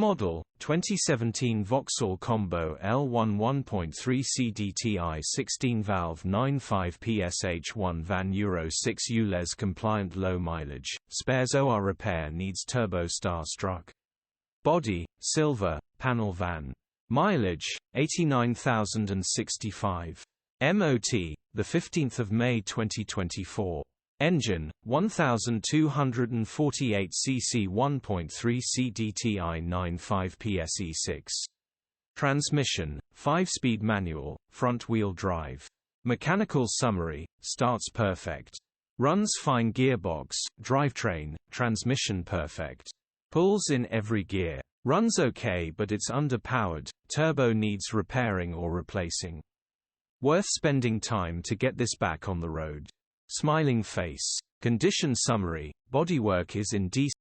Model, 2017 Vauxhall Combo L1 1.3 CDTI 16V 95ps H1 van Euro 6 ULEZ compliant low mileage, spares OR repair needs turbo starstruck. Body, silver, panel van. Mileage, 89,065. MOT, 15 May 2024. Engine, 1248 cc 1.3 CDTI 95ps E6. Transmission, 5-speed manual, front-wheel drive. Mechanical summary, starts perfect. Runs fine. Gearbox, drivetrain, transmission perfect. Pulls in every gear. Runs okay but it's underpowered, turbo needs repairing or replacing. Worth spending time to get this back on the road. Smiling face. Condition summary, bodywork is in decent